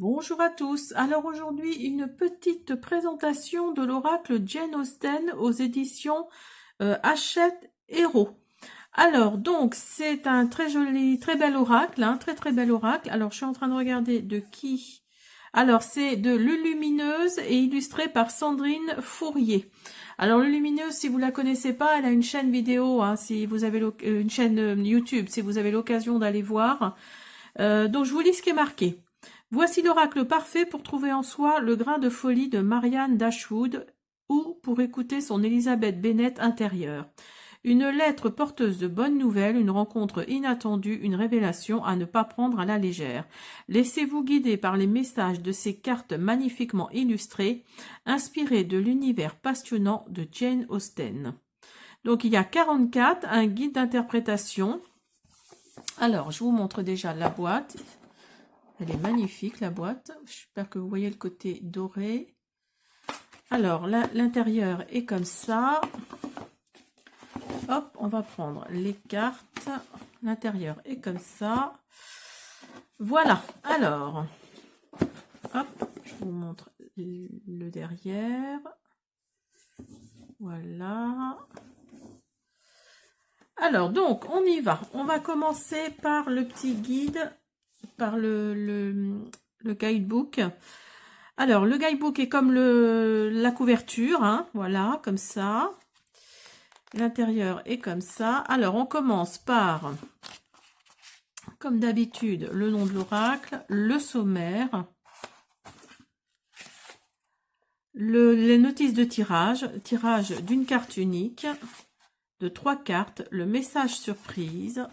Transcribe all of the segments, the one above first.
Bonjour à tous. Alors aujourd'hui, une petite présentation de l'oracle Jane Austen aux éditions Hachette Héros. Alors donc, c'est un très joli, très bel oracle, très bel oracle. Alors je suis en train de regarder de qui. Alors c'est de Lulumineuse et illustré par Sandrine Fourier. Alors Lulumineuse, si vous la connaissez pas, elle a une chaîne vidéo, si vous avez une chaîne YouTube, si vous avez l'occasion d'aller voir. Donc je vous lis ce qui est marqué. Voici l'oracle parfait pour trouver en soi le grain de folie de Marianne Dashwood ou pour écouter son Elizabeth Bennet intérieure. Une lettre porteuse de bonnes nouvelles, une rencontre inattendue, une révélation à ne pas prendre à la légère. Laissez-vous guider par les messages de ces cartes magnifiquement illustrées, inspirées de l'univers passionnant de Jane Austen. Donc il y a 44, un guide d'interprétation. Alors, je vous montre déjà la boîte. Elle est magnifique, la boîte. J'espère que vous voyez le côté doré. Alors, l'intérieur est comme ça. Hop, on va prendre les cartes. L'intérieur est comme ça. Voilà. Alors, hop, je vous montre le derrière. Voilà. Alors, donc, on y va. On va commencer par le petit guide, par le guidebook. Alors, le guidebook est comme la couverture, voilà, comme ça. L'intérieur est comme ça. Alors, on commence par, comme d'habitude, le nom de l'oracle, le sommaire, les notices de tirage d'une carte unique, de 3 cartes, le message surprise,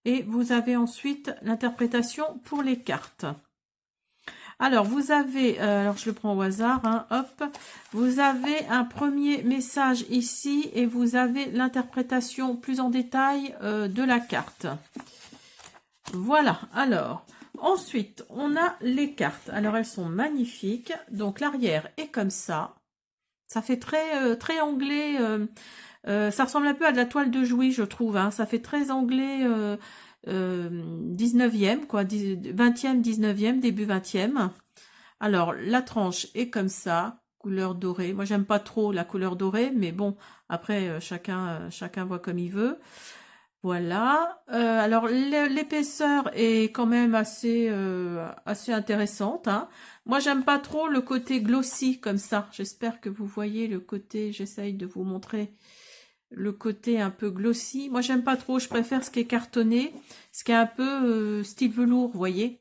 et vous avez ensuite l'interprétation pour les cartes. Alors, vous avez, alors je le prends au hasard, hop, vous avez un premier message ici et vous avez l'interprétation plus en détail de la carte. Voilà, alors, ensuite, on a les cartes. Alors, elles sont magnifiques. Donc, l'arrière est comme ça. Ça fait très anglais, ça ressemble un peu à de la toile de Jouy, je trouve. Ça fait très anglais 19e, quoi, 20e, 19e, début 20e. Alors, la tranche est comme ça, couleur dorée. Moi, j'aime pas trop la couleur dorée, mais bon, après, chacun voit comme il veut. Voilà. Alors, l'épaisseur est quand même assez intéressante. Moi, j'aime pas trop le côté glossy comme ça. J'espère que vous voyez le côté, j'essaye de vous montrer le côté un peu glossy. Moi, j'aime pas trop. Je préfère ce qui est cartonné, ce qui est un peu style velours, vous voyez.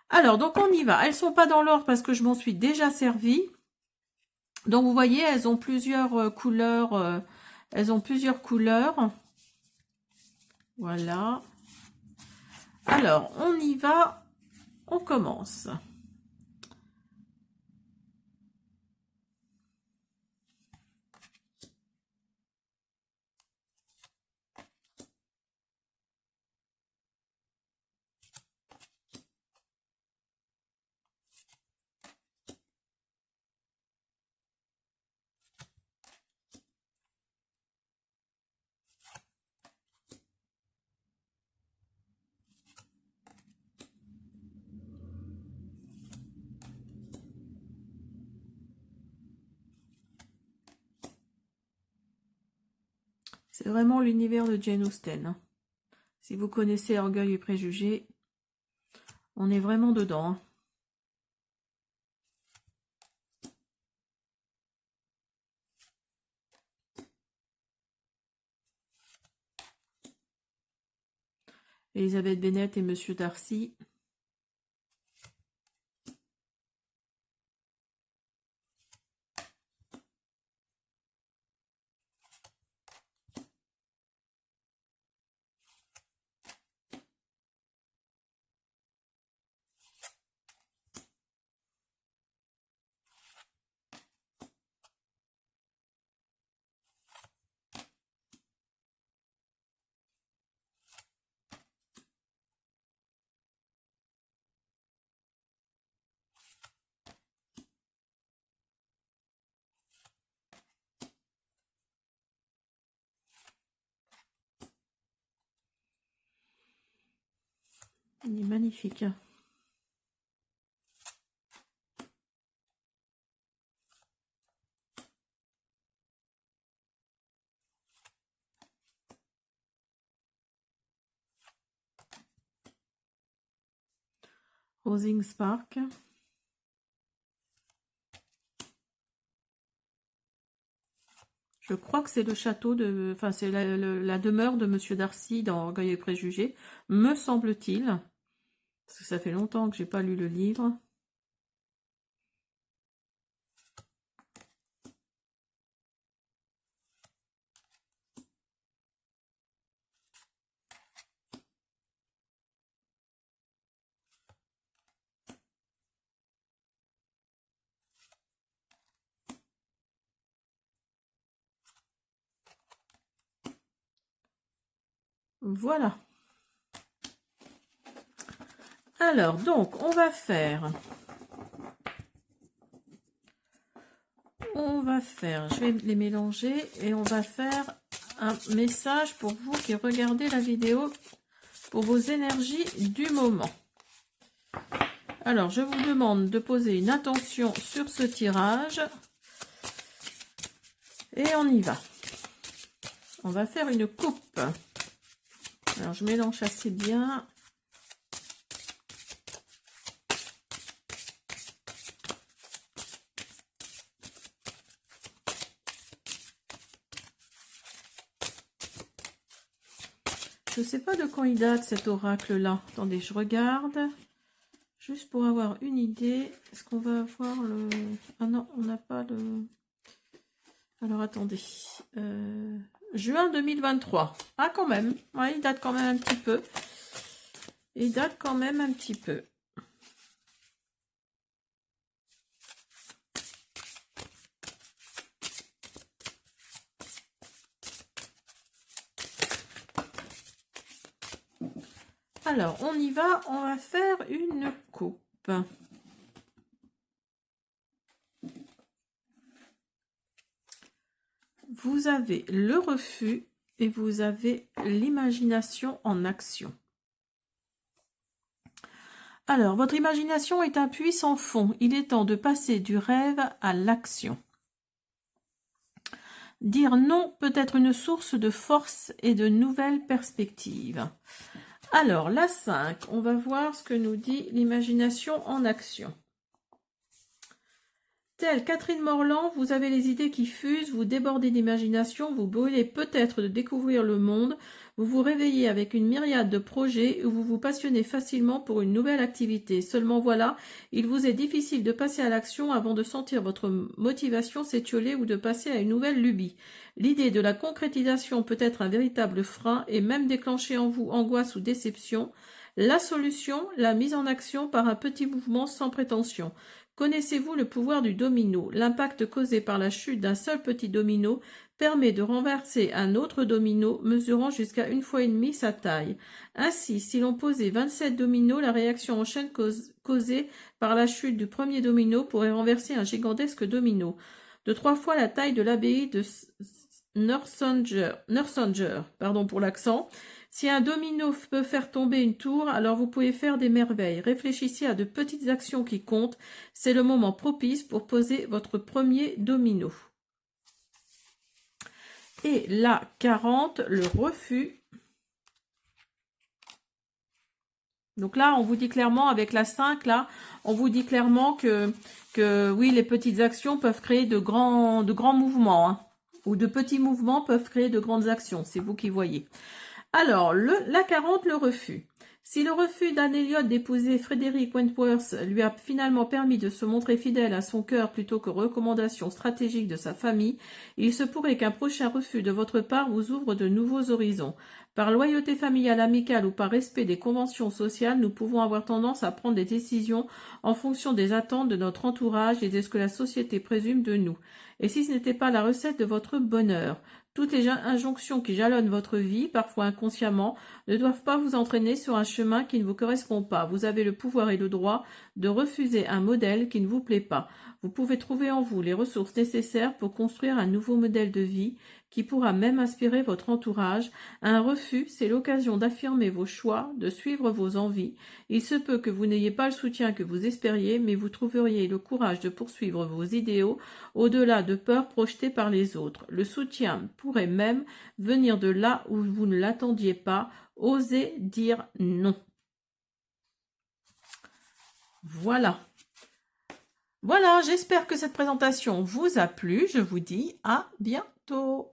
Alors, donc on y va. Elles sont pas dans l'ordre parce que je m'en suis déjà servi. Donc, vous voyez, elles ont plusieurs couleurs. Elles ont plusieurs couleurs. Voilà. Alors, on y va. On commence. C'est vraiment l'univers de Jane Austen. Si vous connaissez Orgueil et Préjugés, on est vraiment dedans. Elizabeth Bennet et Monsieur Darcy. Il est magnifique. Housing Spark. Je crois que c'est le château de... Enfin, c'est la demeure de Monsieur Darcy dans Orgueil et Préjugés, me semble-t-il. Parce que ça fait longtemps que j'ai pas lu le livre. Voilà. Alors, donc, on va faire, je vais les mélanger et on va faire un message pour vous qui regardez la vidéo pour vos énergies du moment. Alors, je vous demande de poser une attention sur ce tirage et on y va. On va faire une coupe. Alors, je mélange assez bien. Je ne sais pas de quand il date cet oracle-là. Attendez, je regarde. Juste pour avoir une idée. Est-ce qu'on va avoir le... Ah non, on n'a pas le... Alors, attendez. Juin 2023. Ah, quand même. Ouais, il date quand même un petit peu. Il date quand même un petit peu. Alors, on y va. On va faire une coupe. Vous avez le refus et vous avez l'imagination en action. Alors, votre imagination est un puissant fond. Il est temps de passer du rêve à l'action. Dire non peut être une source de force et de nouvelles perspectives. Alors, la 5, on va voir ce que nous dit l'imagination en action. Telle Catherine Morland, vous avez les idées qui fusent, vous débordez d'imagination, vous brûlez peut-être de découvrir le monde, vous vous réveillez avec une myriade de projets ou vous vous passionnez facilement pour une nouvelle activité. Seulement voilà, il vous est difficile de passer à l'action avant de sentir votre motivation s'étioler ou de passer à une nouvelle lubie. L'idée de la concrétisation peut être un véritable frein et même déclencher en vous angoisse ou déception. La solution, la mise en action par un petit mouvement sans prétention. Connaissez-vous le pouvoir du domino? L'impact causé par la chute d'un seul petit domino permet de renverser un autre domino mesurant jusqu'à 1,5 fois sa taille. Ainsi, si l'on posait 27 dominos, la réaction en chaîne causée par la chute du premier domino pourrait renverser un gigantesque domino de 3 fois la taille de l'abbaye de Northanger, pardon pour l'accent. Si un domino peut faire tomber une tour, alors vous pouvez faire des merveilles. Réfléchissez à de petites actions qui comptent. C'est le moment propice pour poser votre premier domino. Et la 40, le refus. Donc là, on vous dit clairement, avec la 5, là, on vous dit clairement que oui, les petites actions peuvent créer de grands mouvements. Hein, ou de petits mouvements peuvent créer de grandes actions. C'est vous qui voyez. Alors, la 40, le refus. Si le refus d'Anne Elliot d'épouser Frederick Wentworth lui a finalement permis de se montrer fidèle à son cœur plutôt que recommandation stratégique de sa famille, il se pourrait qu'un prochain refus de votre part vous ouvre de nouveaux horizons. Par loyauté familiale, amicale ou par respect des conventions sociales, nous pouvons avoir tendance à prendre des décisions en fonction des attentes de notre entourage et de ce que la société présume de nous. Et si ce n'était pas la recette de votre bonheur? Toutes les injonctions qui jalonnent votre vie, parfois inconsciemment, ne doivent pas vous entraîner sur un chemin qui ne vous correspond pas. Vous avez le pouvoir et le droit de refuser un modèle qui ne vous plaît pas. Vous pouvez trouver en vous les ressources nécessaires pour construire un nouveau modèle de vie qui pourra même inspirer votre entourage. Un refus, c'est l'occasion d'affirmer vos choix, de suivre vos envies. Il se peut que vous n'ayez pas le soutien que vous espériez, mais vous trouveriez le courage de poursuivre vos idéaux au-delà de peurs projetées par les autres. Le soutien pourrait même venir de là où vous ne l'attendiez pas. Osez dire non. Voilà. Voilà, j'espère que cette présentation vous a plu. Je vous dis à bientôt.